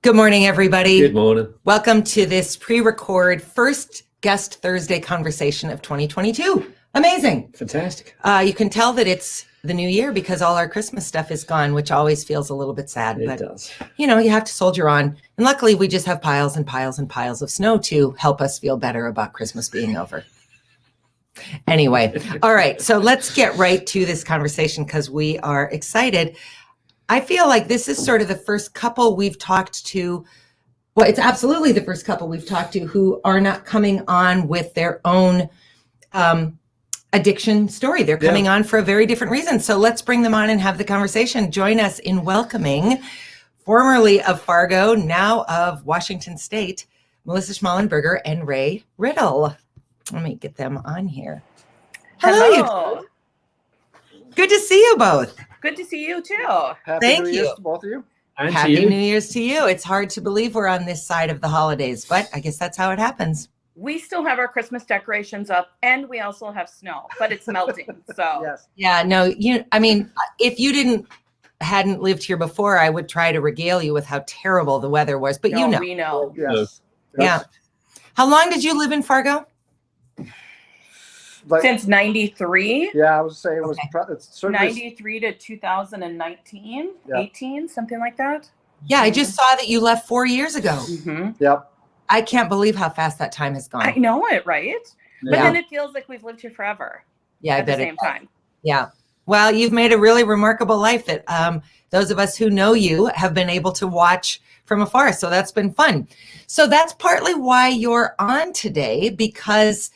Good morning, everybody. Good morning. Welcome to this pre-record first guest Thursday conversation of 2022. Amazing. Fantastic. You can tell that it's the new year because all our Christmas stuff is gone, which always feels a little bit sad. It but does. you know, you have to soldier on. And luckily, we just have piles and piles and piles of snow to help us feel better about Christmas being over. Anyway, all right. So let's get right to this conversation because we are excited. I feel like this is sort of the first couple we've talked to. Well, it's absolutely the first couple we've talked to who are not coming on with their own addiction story. They're coming on for a very different reason. So let's bring them on and have the conversation. Join us in welcoming, formerly of Fargo, now of Washington State, Melissa Schmalenberger and Ray Ridl. Let me get them on here. Hello. Good to see you both. Good to see you too. Thank New you. Year's to both of you. And to Happy you. New Year's to you. It's hard to believe we're on this side of the holidays, but I guess that's how it happens. We still have our Christmas decorations up and we also have snow, but it's melting. So Yes. Yeah, no, if you hadn't lived here before, I would try to regale you with how terrible the weather was, but no, we know. Yes. Yeah. How long did you live in Fargo? Like, Since 93, yeah, I was saying it was. Okay. It's certainly 93 to 2019, Yeah. 18, something like that. Yeah, I just saw that you left 4 years ago. Mm-hmm. Yep. I can't believe how fast that time has I gone. know it, right? But Yeah. then it feels like we've lived here forever Yeah, I at the bet same time. Yeah. Well, you've made a really remarkable life that those of us who know you have been able to watch from afar. So that's been fun. So that's partly why you're on today, because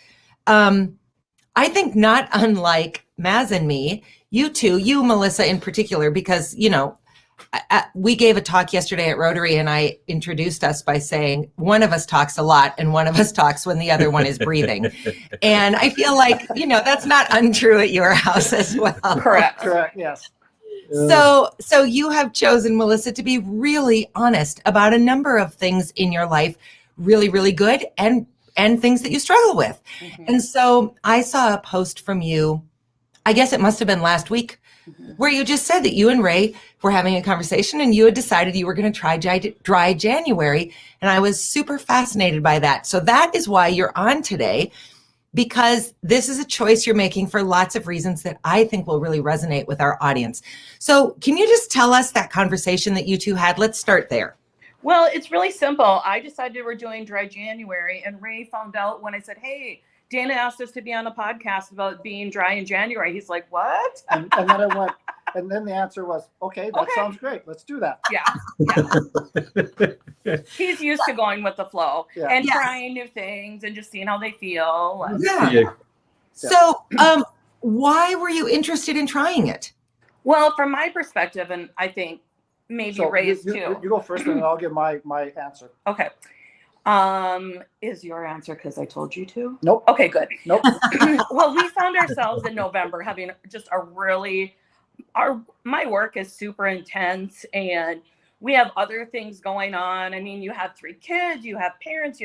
I think not unlike Maz and me, you two, you, Melissa, in particular, because, we gave a talk yesterday at Rotary and I introduced us by saying one of us talks a lot and one of us talks when the other one is breathing. And I feel like, that's not untrue at your house as well. Correct. Correct. Yes. So you have chosen, Melissa, to be really honest about a number of things in your life, really, really good and things that you struggle with. Mhm. And so I saw a post from you, I guess it must have been last week, where you just said that you and Ray were having a conversation and you had decided you were going to try dry January. And I was super fascinated by that. So that is why you're on today, because this is a choice you're making for lots of reasons that I think will really resonate with our audience. So can you just tell us that conversation that you two had? Let's start there. Well, it's really simple. I decided we're doing dry January and Ray found out when I said, hey, Dana asked us to be on a podcast about being dry in January. He's like, what? And then I went, and then the answer was, okay, that sounds great. Let's do that. Yeah. He's used to going with the flow and Yes. trying new things and just seeing how they feel. And- Yeah. So why were you interested in trying it? Well, from my perspective, and I think maybe So Ray's you too. go first, and then I'll give my answer. Okay. Is your answer because I told you to? Nope. Okay, good. Nope. Well, we found ourselves in November having just my work is super intense and we have other things going on. I mean, you have 3 kids, you have parents,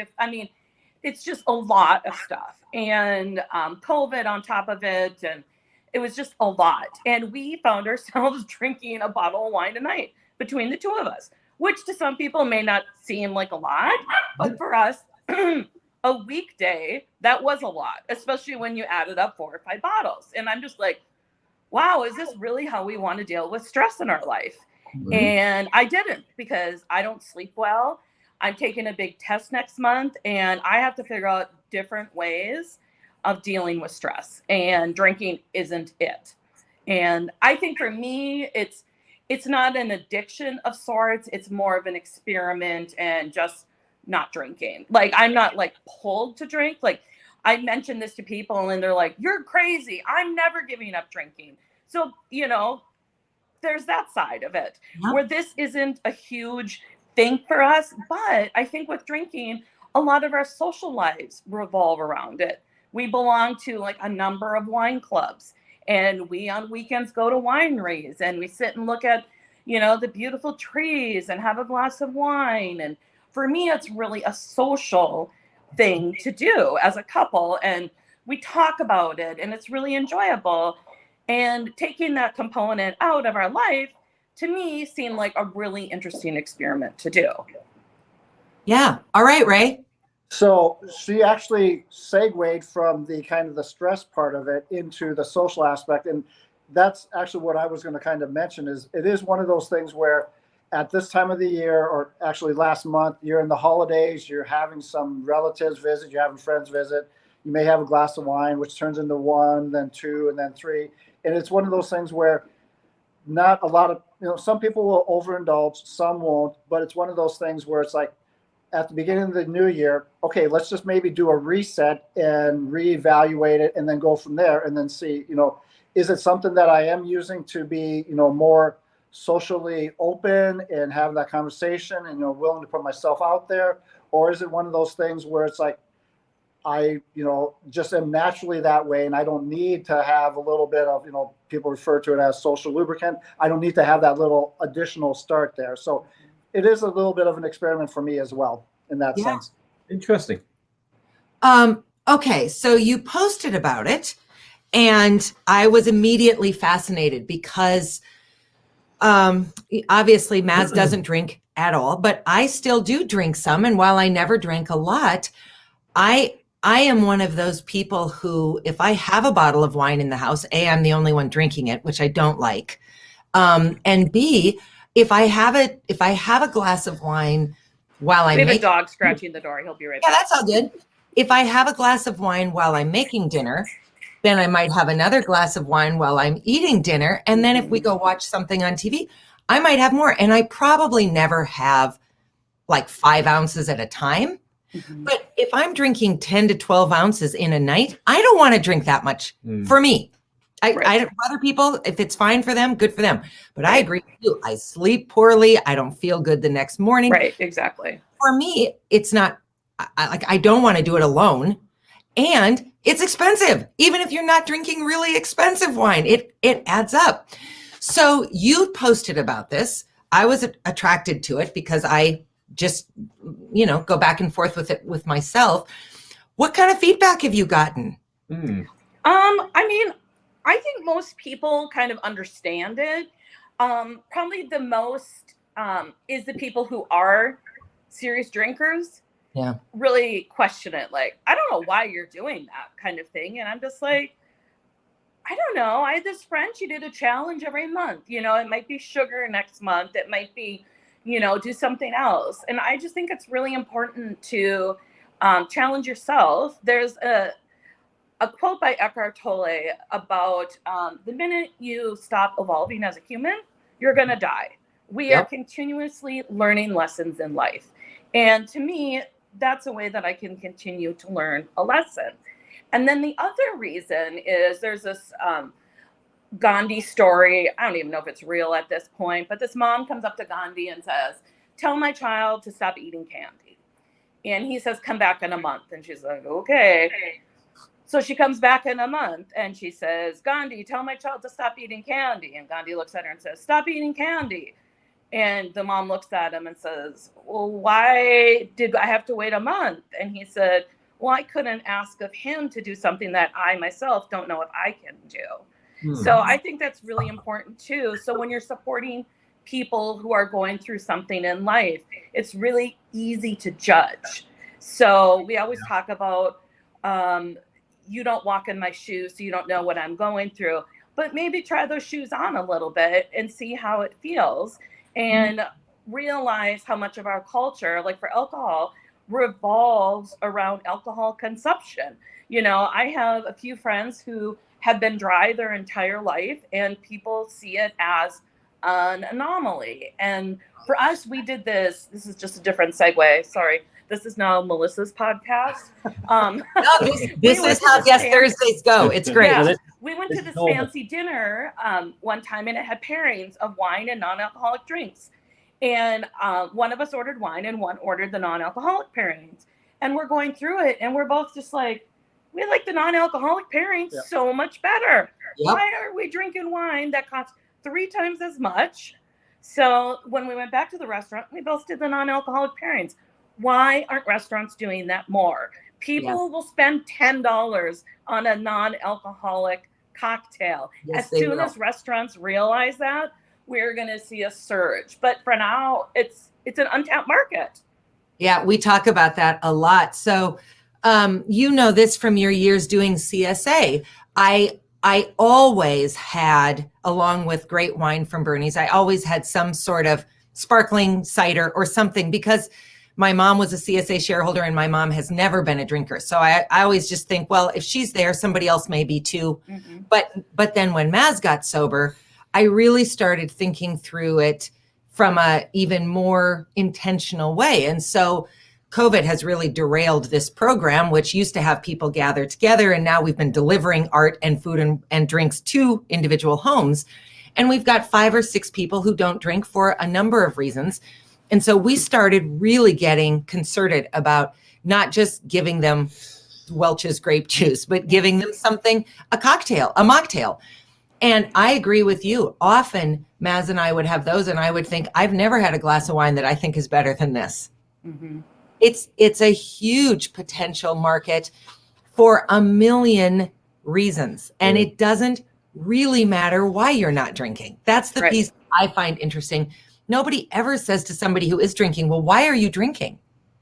it's just a lot of stuff and COVID on top of it. And it was just a lot. And we found ourselves drinking a bottle of wine a night between the two of us, which to some people may not seem like a lot, but for us, a weekday, that was a lot, especially when you added up 4 or 5 bottles. And I'm just like, wow, is this really how we want to deal with stress in our life? Mhm. And I didn't, because I don't sleep well. I'm taking a big test next month and I have to figure out different ways of dealing with stress, and drinking isn't it. And I think for me, it's not an addiction of sorts. It's more of an experiment and just not drinking. Like, I'm not like pulled to drink. Like, I mention this to people and they're like, you're crazy. I'm never giving up drinking. So, there's that side of it where this isn't a huge thing for us. But I think with drinking, a lot of our social lives revolve around it. We belong to like a number of wine clubs. And we on weekends go to wineries and we sit and look at, the beautiful trees and have a glass of wine. And for me, it's really a social thing to do as a couple. And we talk about it and it's really enjoyable. And taking that component out of our life, to me, seemed like a really interesting experiment to do. Yeah. All right, Ray. So she actually segued from the kind of the stress part of it into the social aspect. And that's actually what I was going to kind of mention is it is one of those things where at this time of the year, or actually last month, you're in the holidays, you're having some relatives visit, you're having friends visit. You may have a glass of wine, which turns into one, then two, and then three. And it's one of those things where not a lot of, some people will overindulge, some won't, but it's one of those things where it's like, at the beginning of the new year, okay, let's just maybe do a reset and reevaluate it and then go from there and then see, is it something that I am using to be, more socially open and have that conversation and, willing to put myself out there? Or is it one of those things where it's like, I, just am naturally that way and I don't need to have a little bit of, people refer to it as social lubricant. I don't need to have that little additional start there. So it is a little bit of an experiment for me as well in that sense. Interesting. Okay, so you posted about it, and I was immediately fascinated because obviously Maz doesn't drink at all, but I still do drink some. And while I never drank a lot, I am one of those people who, if I have a bottle of wine in the house, A, I'm the only one drinking it, which I don't like. And B, if I have a glass of wine while I'm We have making, a dog scratching the door. He'll be right yeah, back. that's all good. If I have a glass of wine while I'm making dinner, then I might have another glass of wine while I'm eating dinner. And then if we go watch something on TV, I might have more. And I probably never have like 5 ounces at a time. Mhm. But if I'm drinking 10 to 12 ounces in a night, I don't want to drink that much for me. Right. Other people, if it's fine for them, good for them. But I agree with you. I sleep poorly. I don't feel good the next morning. Right, exactly. For me, it's not, I don't want to do it alone. And it's expensive. Even if you're not drinking really expensive wine, it adds up. So you posted about this. I was attracted to it because I just, go back and forth with it with myself. What kind of feedback have you gotten? I mean, I think most people kind of understand it. Probably the most is the people who are serious drinkers. Yeah. Really question it. Like, I don't know why you're doing that kind of thing. And I'm just like, I don't know. I had this friend, she did a challenge every month. It might be sugar next month. It might be, do something else. And I just think it's really important to challenge yourself. There's a quote by Eckhart Tolle about the minute you stop evolving as a human, you're going to die. We are continuously learning lessons in life. And to me, that's a way that I can continue to learn a lesson. And then the other reason is there's this Gandhi story. I don't even know if it's real at this point, but this mom comes up to Gandhi and says, "Tell my child to stop eating candy." And he says, "Come back in a month." And she's like, "Okay." So she comes back in a month and she says, "Gandhi, tell my child to stop eating candy." And Gandhi looks at her and says, "Stop eating candy." And the mom looks at him and says, "Well, why did I have to wait a month?" And he said, "Well, I couldn't ask of him to do something that I myself don't know if I can do." So I think that's really important too. So when you're supporting people who are going through something in life, it's really easy to judge. So we always talk about, you don't walk in my shoes, so you don't know what I'm going through. But maybe try those shoes on a little bit and see how it feels. And realize how much of our culture, like for alcohol, revolves around alcohol consumption. I have a few friends who have been dry their entire life, and people see it as an anomaly. And for us, we did this. This is just a different segue. Sorry. This is now Melissa's podcast. No, this is how Thursdays go. It's great. Yeah. We went to this fancy dinner one time, and it had pairings of wine and non-alcoholic drinks. And one of us ordered wine and one ordered the non-alcoholic pairings. And we're going through it, and we're both just like, we like the non-alcoholic pairings so much better. Yep. Why are we drinking wine that costs 3 times as much? So when we went back to the restaurant, we both did the non-alcoholic pairings. Why aren't restaurants doing that more? People will spend $10 on a non-alcoholic cocktail. As soon as restaurants realize that, we're going to see a surge. But for now, it's an untapped market. Yeah, we talk about that a lot. So, you know this from your years doing CSA. I always had, along with great wine from Bernie's, I always had some sort of sparkling cider or something, because my mom was a CSA shareholder and my mom has never been a drinker. So I always just think, well, if she's there, somebody else may be too. Mm-hmm. But then when Maz got sober, I really started thinking through it from a even more intentional way. And so COVID has really derailed this program, which used to have people gather together. And now we've been delivering art and food and drinks to individual homes. And we've got 5 or 6 people who don't drink for a number of reasons. And so we started really getting concerted about not just giving them Welch's grape juice, but giving them something, a cocktail, a mocktail. And I agree with you. Often Maz and I would have those and I would think, I've never had a glass of wine that I think is better than this. Mm-hmm. It's a huge potential market for a million reasons. And it doesn't really matter why you're not drinking. That's the piece I find interesting. Nobody ever says to somebody who is drinking, well, why are you drinking?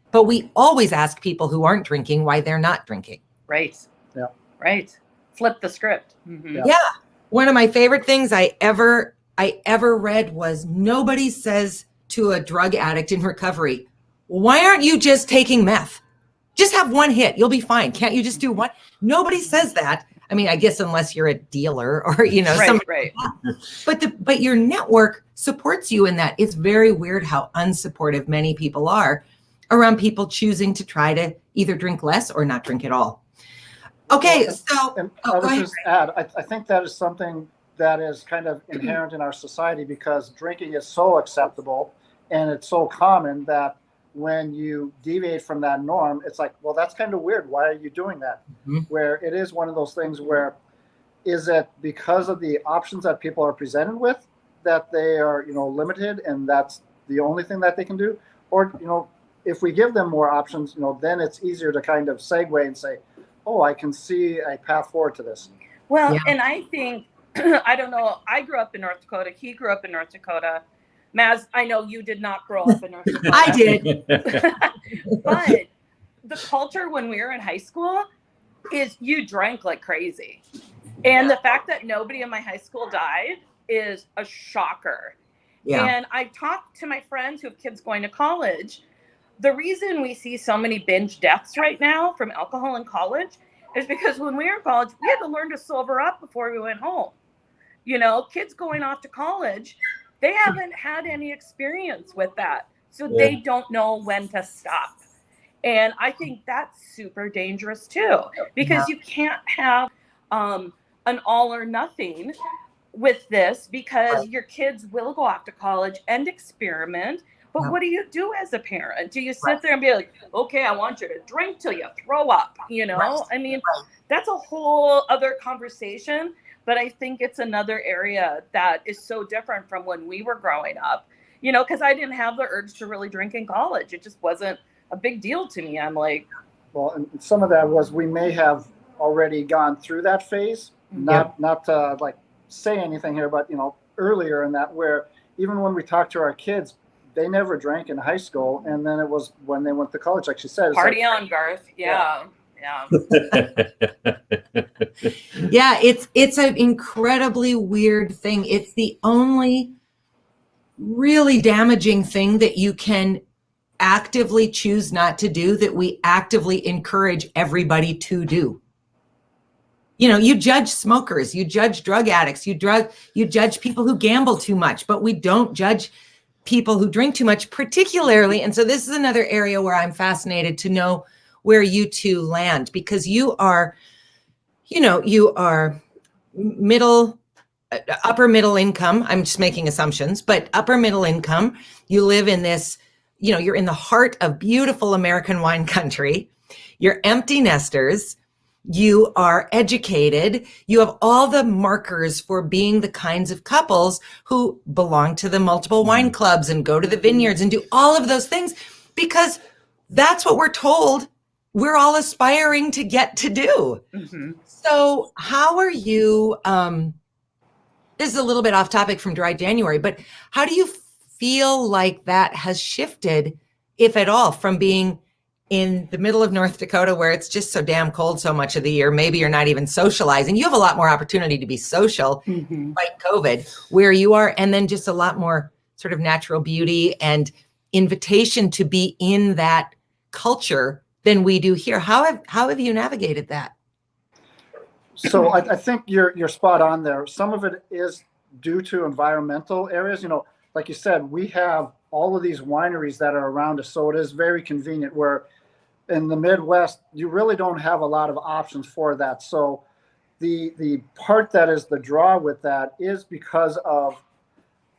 But we always ask people who aren't drinking why they're not drinking. Right. Yeah. Right. Flip the script. Mm-hmm. Yeah. One of my favorite things I ever read was, nobody says to a drug addict in recovery, why aren't you just taking meth? Just have one hit. You'll be fine. Can't you just do one? Nobody says that. I mean, I guess unless you're a dealer or, something. Right. But your network supports you in that. It's very weird how unsupportive many people are around people choosing to try to either drink less or not drink at all. Okay, and I would just add, I think that is something that is kind of inherent in our society, because drinking is so acceptable and it's so common that when you deviate from that norm, it's like, well, that's kind of weird. Why are you doing that? Mm-hmm. Where it is one of those things where, is it because of the options that people are presented with that they are, limited and that's the only thing that they can do? Or, if we give them more options, then it's easier to kind of segue and say, oh, I can see a path forward to this. Well, and I think, I don't know, I grew up in North Dakota. He grew up in North Dakota. Maz, I know you did not grow up in North Dakota. I did. But the culture when we were in high school is you drank like crazy. And the fact that nobody in my high school died is a shocker. Yeah. And I talked to my friends who have kids going to college. The reason we see so many binge deaths right now from alcohol in college is because when we were in college, we had to learn to sober up before we went home. Kids going off to college, they haven't had any experience with that. So they don't know when to stop. And I think that's super dangerous too, because you can't have an all or nothing with this, because your kids will go off to college and experiment. But what do you do as a parent? Do you sit there and be like, okay, I want you to drink till you throw up? I mean, that's a whole other conversation. But I think it's another area that is so different from when we were growing up, because I didn't have the urge to really drink in college. It just wasn't a big deal to me. I'm like, well, and some of that was, we may have already gone through that phase, not to like say anything here, but, earlier in that, where even when we talk to our kids, they never drank in high school. And then it was when they went to college, like she said. Party on, Garth. Yeah. Yeah, it's an incredibly weird thing. It's the only really damaging thing that you can actively choose not to do, that we actively encourage everybody to do. You judge smokers, you judge drug addicts, you judge people who gamble too much, but we don't judge people who drink too much, particularly. And so this is another area where I'm fascinated to know where you two land, because you are upper middle income. I'm just making assumptions, but upper middle income. You live in this, you're in the heart of beautiful American wine country. You're empty nesters. You are educated. You have all the markers for being the kinds of couples who belong to the multiple wine clubs and go to the vineyards and do all of those things, because that's what we're told we're all aspiring to get to do. Mm-hmm. So how are you, this is a little bit off topic from Dry January, but how do you feel like that has shifted if at all, from being in the middle of North Dakota where it's just so damn cold so much of the year? Maybe you're not even socializing. You have a lot more opportunity to be social, like COVID, where you are, and then just a lot more sort of natural beauty and invitation to be in that culture than we do here. How have you navigated that? So I think you're spot on there. Some of it is due to environmental areas. You know, like you said, we have all of these wineries that are around us, so it is very convenient. Where in the Midwest, you really don't have a lot of options for that. So the part that is the draw with that is because of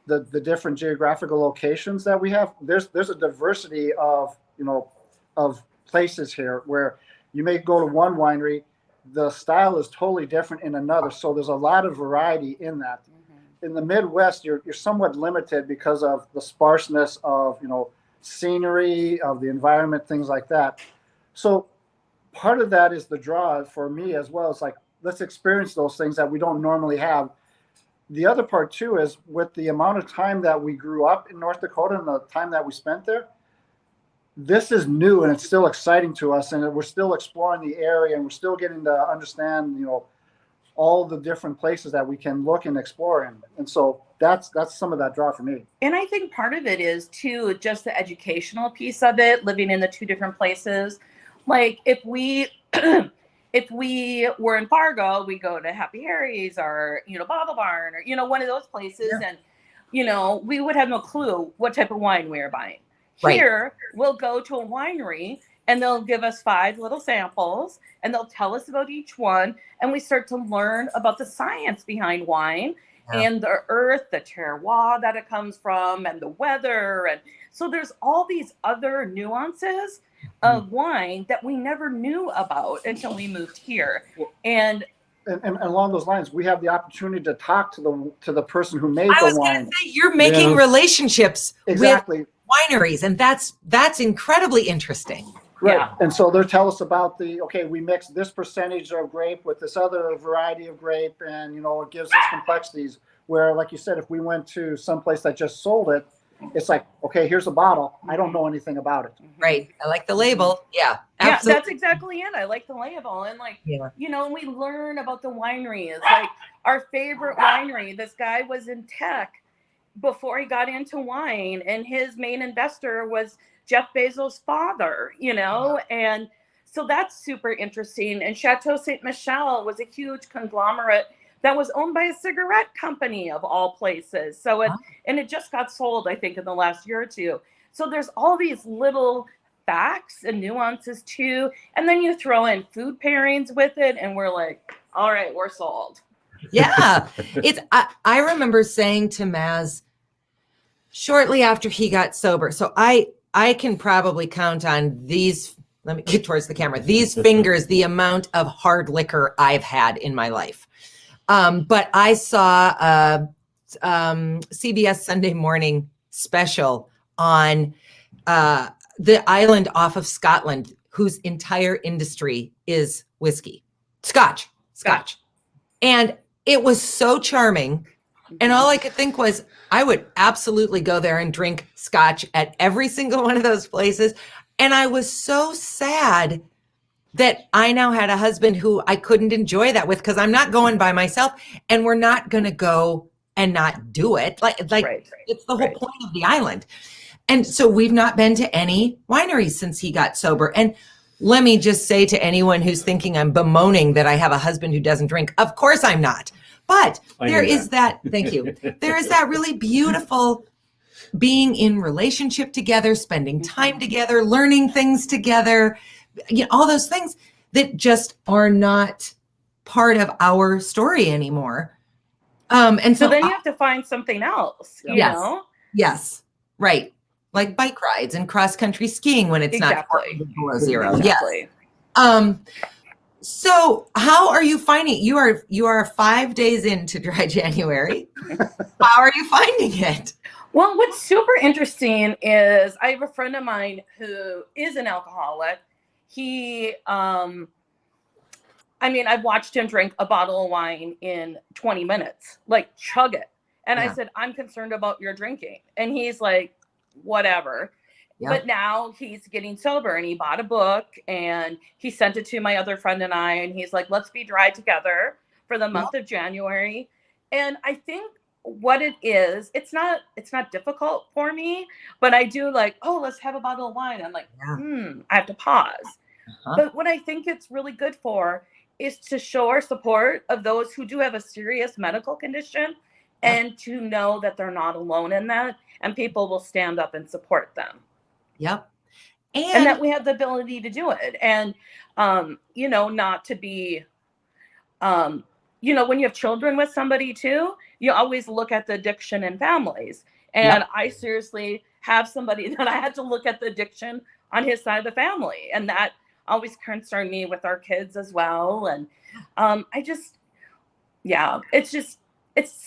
the different geographical locations that we have. There's a diversity of, you know, of places here where you may go to one winery, the style is totally different in another. So there's a lot of variety in that. In the Midwest, you're somewhat limited because of the sparseness of, you know, scenery, of the environment, things like that. So part of that is the draw for me as well. It's like, let's experience those things that we don't normally have. The other part too is with the amount of time that we grew up in North Dakota and the time that we spent there, this is new and it's still exciting to us, and we're still exploring the area, and we're still getting to understand, you know, all the different places that we can look and explore in. And so that's some of that draw for me. And I think part of it is too just the educational piece of it, living in the two different places. Like if we if we were in Fargo, we go to Happy Harry's or, you know, Bottle Barn or, you know, one of those places. Yeah. And, you know, we would have no clue what type of wine we were buying. Right. Here, we'll go to a winery and they'll give us 5 little samples and they'll tell us about each one. And we start to learn about the science behind wine. Yeah. And the earth, the terroir that it comes from, and the weather. And so there's all these other nuances of wine that we never knew about until we moved here. And along those lines, we have the opportunity to talk to the person who made the wine. I was going to say, you're making relationships exactly with wineries, and that's incredibly interesting. Right. Yeah. And so they'll tell us about we mix this percentage of grape with this other variety of grape, and, you know, it gives us complexities. Where, like you said, if we went to someplace that just sold it, it's like, okay, here's a bottle. I don't know anything about it. Right. I like the label. Yeah. Absolutely. Yeah, that's exactly it. I like the label. And you know, we learn about the wineries. Like our favorite winery, this guy was in tech before he got into wine, and his main investor was Jeff Bezos' father, you know, and so that's super interesting. And Chateau Ste. Michelle was a huge conglomerate that was owned by a cigarette company of all places. So and it just got sold, I think, in the last year or two. So there's all these little facts and nuances too. And then you throw in food pairings with it, and we're like, all right, we're sold. Yeah. I remember saying to Maz shortly after he got sober. So I can probably count on these, let me get towards the camera, these fingers, the amount of hard liquor I've had in my life. But I saw a CBS Sunday Morning special on the island off of Scotland, whose entire industry is whiskey, Scotch. And it was so charming. And all I could think was, I would absolutely go there and drink Scotch at every single one of those places. And I was so sad that I now had a husband who I couldn't enjoy that with, because I'm not going by myself, and we're not going to go and not do it. Like right. It's the whole point of the island. And so we've not been to any wineries since he got sober. And let me just say to anyone who's thinking I'm bemoaning that I have a husband who doesn't drink, of course I'm not. But there is that, thank you. There is that really beautiful being in relationship together, spending time together, learning things together, you know, all those things that just are not part of our story anymore. And so then you have to find something else, you know? Yes. Right. Like bike rides and cross country skiing when it's not below zero. Exactly. Yes. So how are you finding it? You are 5 days into dry January. How are you finding it? Well, what's super interesting is I have a friend of mine who is an alcoholic. He, I've watched him drink a bottle of wine in 20 minutes, like chug it. And I said, I'm concerned about your drinking. And he's like, whatever. But now he's getting sober, and he bought a book and he sent it to my other friend and I, and he's like, let's be dry together for the month of January. And I think what it is, it's not difficult for me, but I do like, oh, let's have a bottle of wine. I'm like, I have to pause. But what I think it's really good for is to show our support of those who do have a serious medical condition, and to know that they're not alone in that, and people will stand up and support them. Yep. And that we have the ability to do it. And, you know, not to be, you know, when you have children with somebody too, you always look at the addiction in families. And I seriously have somebody that I had to look at the addiction on his side of the family. And that always concerned me with our kids as well. And it's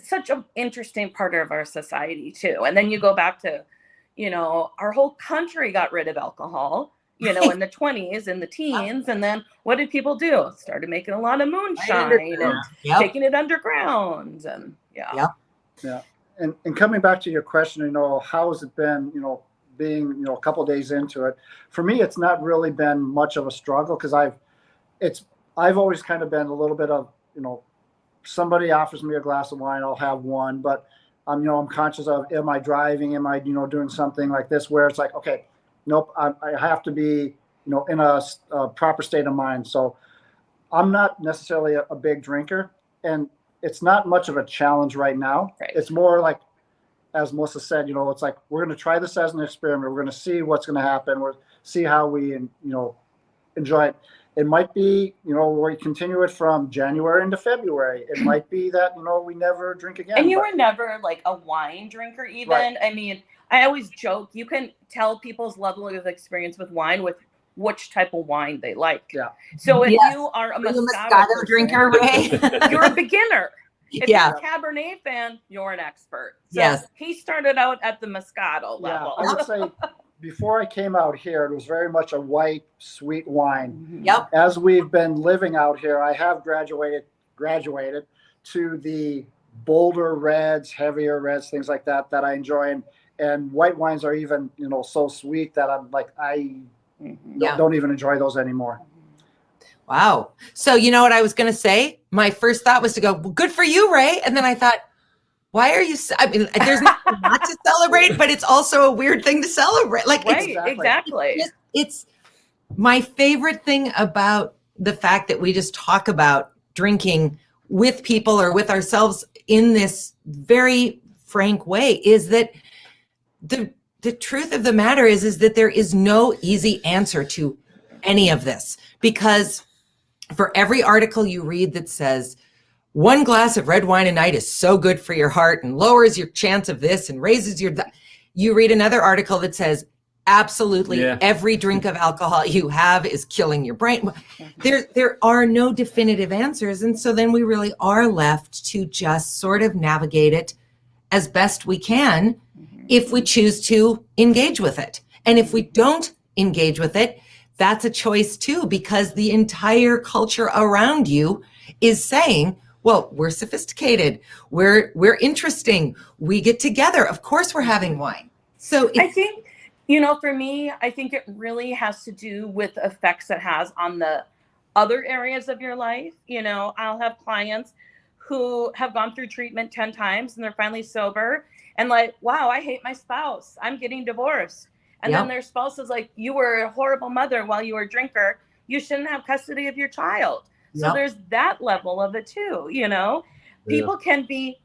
such an interesting part of our society too. And then you go back to, you know, our whole country got rid of alcohol, you know, in the 20s and the teens. And then what did people do? Started making a lot of moonshine and taking it underground. And And coming back to your question, you know, how has it been, you know, being, you know, a couple of days into it? For me, it's not really been much of a struggle, because I've always kind of been a little bit of, you know, somebody offers me a glass of wine, I'll have one, but you know, I'm conscious of, am I driving? Am I, you know, doing something like this where it's like, okay, nope, I have to be, you know, in a proper state of mind. So I'm not necessarily a big drinker, and it's not much of a challenge right now. It's more like, as Melissa said, you know, it's like, we're going to try this as an experiment. We're going to see what's going to happen. We'll see how we, you know, enjoy it. It might be, you know, we continue it from January into February. It might be that, you know, we never drink again. And you were never like a wine drinker even. Right. I mean, I always joke, you can tell people's level of experience with wine with which type of wine they like. Yeah. So if you are a Moscato drinker, Ray, you're a beginner. If you're a Cabernet fan, you're an expert. So he started out at the Moscato level. I would say before I came out here, it was very much a white, sweet wine. Yep. As we've been living out here, I have graduated to the bolder reds, heavier reds, things like that I enjoy. And white wines are even, you know, so sweet that I'm like, I don't even enjoy those anymore. Wow. So you know what I was going to say? My first thought was to go, well, good for you, Ray. And then I thought, why are you, I mean, there's nothing not to celebrate, but it's also a weird thing to celebrate. Like, exactly. It's my favorite thing about the fact that we just talk about drinking with people or with ourselves in this very frank way is that the truth of the matter is that there is no easy answer to any of this, because for every article you read that says 1 glass of red wine a night is so good for your heart and lowers your chance of this and raises your, you read another article that says absolutely every drink of alcohol you have is killing your brain. There are no definitive answers. And so then we really are left to just sort of navigate it as best we can if we choose to engage with it. And if we don't engage with it, that's a choice too, because the entire culture around you is saying, well, we're sophisticated, we're interesting, we get together, of course we're having wine. So I think, you know, for me, I think it really has to do with effects it has on the other areas of your life. You know, I'll have clients who have gone through treatment 10 times and they're finally sober and like, wow, I hate my spouse, I'm getting divorced. And then their spouse is like, you were a horrible mother while you were a drinker, you shouldn't have custody of your child. So there's that level of it too, you know. People can be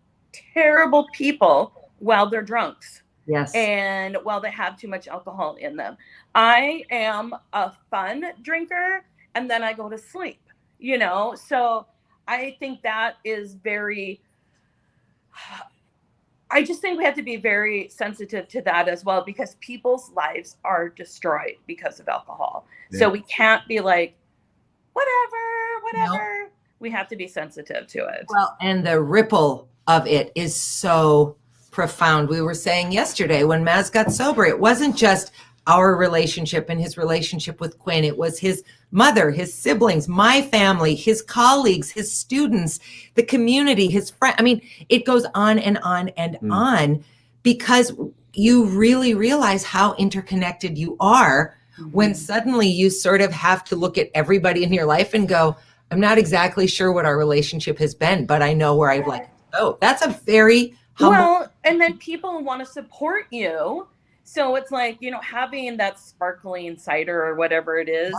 terrible people while they're drunks. Yes. And while they have too much alcohol in them. I am a fun drinker and then I go to sleep, you know. So I think that is very, I just think we have to be very sensitive to that as well, because people's lives are destroyed because of alcohol. So we can't be like, whatever. Nope. We have to be sensitive to it. Well, and the ripple of it is so profound. We were saying yesterday when Maz got sober, it wasn't just our relationship and his relationship with Quinn. It was his mother, his siblings, my family, his colleagues, his students, the community, his friend. I mean, it goes on and on and on, because you really realize how interconnected you are when suddenly you sort of have to look at everybody in your life and go, I'm not exactly sure what our relationship has been, but I know where I'd like to go. That's a very humble. Well, and then people want to support you. So it's like, having that sparkling cider or whatever it is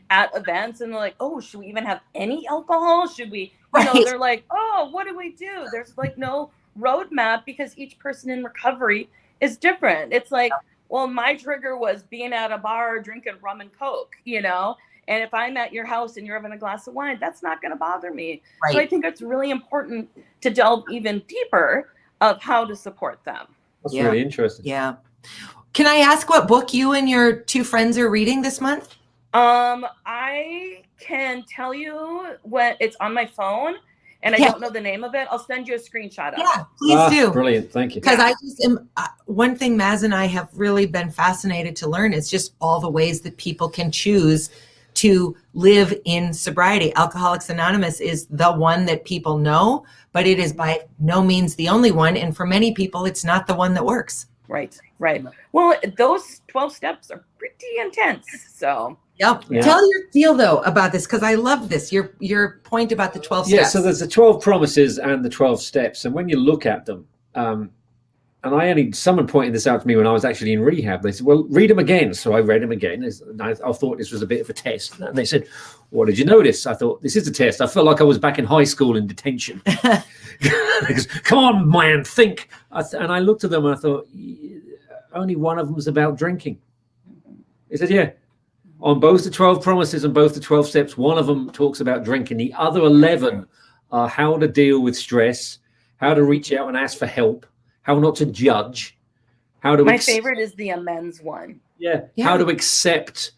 at events, and they're like, oh, should we even have any alcohol? Should we, they're like, oh, what do we do? There's like no roadmap because each person in recovery is different. It's like, well, my trigger was being at a bar drinking rum and Coke, and if I'm at your house and you're having a glass of wine, that's not going to bother me. Right. So I think it's really important to delve even deeper of how to support them. That's really interesting. Yeah. Can I ask what book you and your two friends are reading this month? I can tell you what it's on my phone, and I don't know the name of it. I'll send you a screenshot of it. Yeah, please do. Brilliant. Thank you. Because I just am, one thing Maz and I have really been fascinated to learn is just all the ways that people can choose to live in sobriety. Alcoholics Anonymous is the one that people know, but it is by no means the only one. And for many people, it's not the one that works. Right. Well, those 12 steps are pretty intense. So. Yep. Yeah. Tell your deal though about this, because I love this. Your point about the 12 steps. Yeah. So there's the 12 promises and the 12 steps, and when you look at them, and someone pointed this out to me when I was actually in rehab. They said, "Well, read them again." So I read them again. I thought this was a bit of a test, and they said, "What did you notice?" I thought, "This is a test." I felt like I was back in high school in detention. Because, come on, man, think. And I looked at them and I thought, only one of them is about drinking. He said, yeah. On both the 12 promises and both the 12 steps, one of them talks about drinking. The other 11 are how to deal with stress, how to reach out and ask for help, how not to judge, how to... My favorite is the amends one. Yeah. How to accept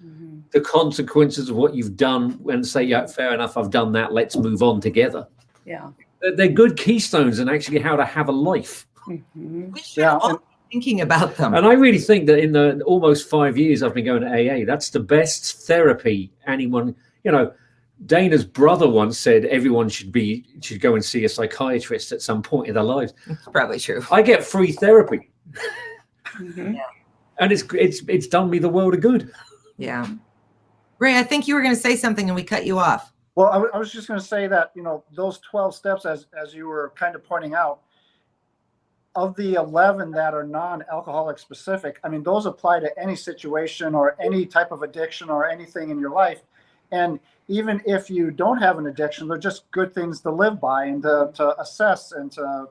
the consequences of what you've done and say, yeah, fair enough, I've done that. Let's move on together. Yeah. They're good keystones and actually how to have a life. We should all be thinking about them. And I really think that in the almost 5 years I've been going to AA, that's the best therapy anyone, Dana's brother once said everyone should go and see a psychiatrist at some point in their lives. It's probably true. I get free therapy. And it's done me the world of good. Yeah. Ray, I think you were going to say something and we cut you off. Well, I was just going to say that, those 12 steps, as you were kind of pointing out, of the 11 that are non-alcoholic specific, I mean, those apply to any situation or any type of addiction or anything in your life. And even if you don't have an addiction, they're just good things to live by and to assess and to,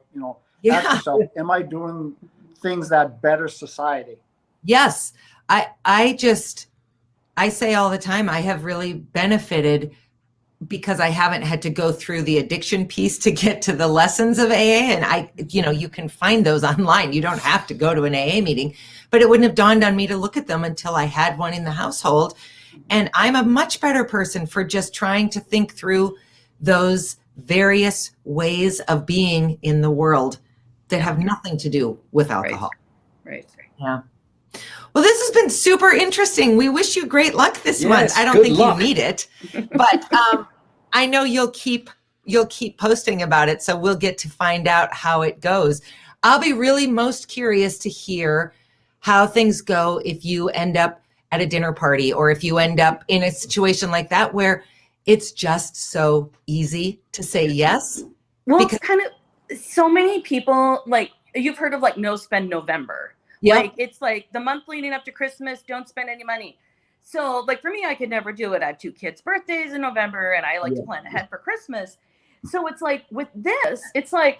ask yourself, am I doing things that better society? Yes. I say all the time, I have really benefited because I haven't had to go through the addiction piece to get to the lessons of AA. And you can find those online. You don't have to go to an AA meeting, but it wouldn't have dawned on me to look at them until I had one in the household. And I'm a much better person for just trying to think through those various ways of being in the world that have nothing to do with alcohol. Right. Yeah. Well, this has been super interesting. We wish you great luck this month. I don't think you need it, but I know you'll keep posting about it, so we'll get to find out how it goes. I'll be really most curious to hear how things go if you end up at a dinner party or if you end up in a situation like that where it's just so easy to say yes. Well, it's kind of so many people, like you've heard of like No Spend November. Yeah. Like it's like the month leading up to Christmas, don't spend any money. So like for me, I could never do it. I have 2 kids' birthdays in November and I like to plan ahead for Christmas. So it's like with this, it's like,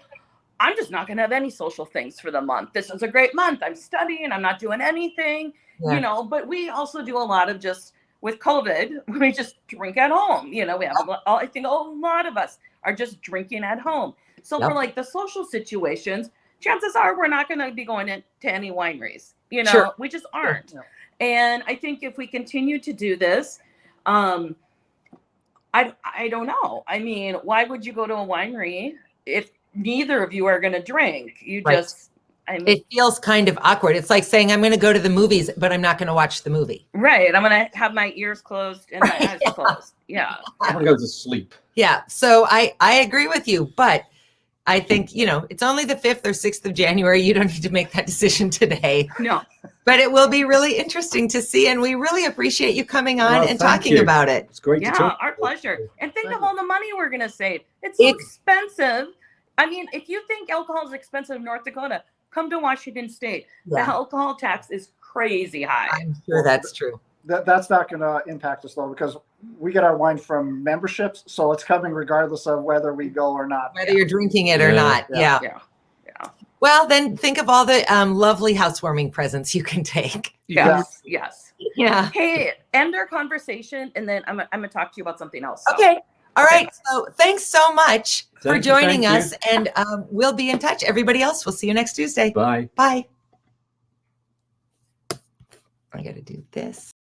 I'm just not going to have any social things for the month. This is a great month. I'm studying. I'm not doing anything, but we also do a lot of just with COVID, we just drink at home. We have, I think a lot of us are just drinking at home. So for like the social situations, chances are we're not going to be going to any wineries, we just aren't. Yeah. And I think if we continue to do this, I don't know. I mean, why would you go to a winery if neither of you are going to drink? You just, it feels kind of awkward. It's like saying, I'm going to go to the movies, but I'm not going to watch the movie. Right. I'm going to have my ears closed and my eyes closed. Yeah. I'm going to go to sleep. Yeah. So I agree with you, but I think, it's only the 5th or 6th of January. You don't need to make that decision today, No. but it will be really interesting to see. And we really appreciate you coming on Well, and thank talking you. about it. It's great to Yeah, talk. our pleasure. And think Thank of you. all the money we're going to save. It's so It's- expensive. I mean, if you think alcohol is expensive in North Dakota, come to Washington State. The Yeah, alcohol tax is crazy high. I'm sure that's true. That's not going to impact us though, because we get our wine from memberships, so it's coming regardless of whether we go or not. Whether you're drinking it or Yeah. not. Yeah. Yeah. Yeah. Well, then think of all the lovely housewarming presents you can take. Yes. Yes. Yeah. Hey, end our conversation, and then I'm going to talk to you about something else. So. Okay. All Okay. right. So thanks so much for Thank you, joining thank us. And we'll be in touch. Everybody else, we'll see you next Tuesday. Bye. Bye. I got to do this.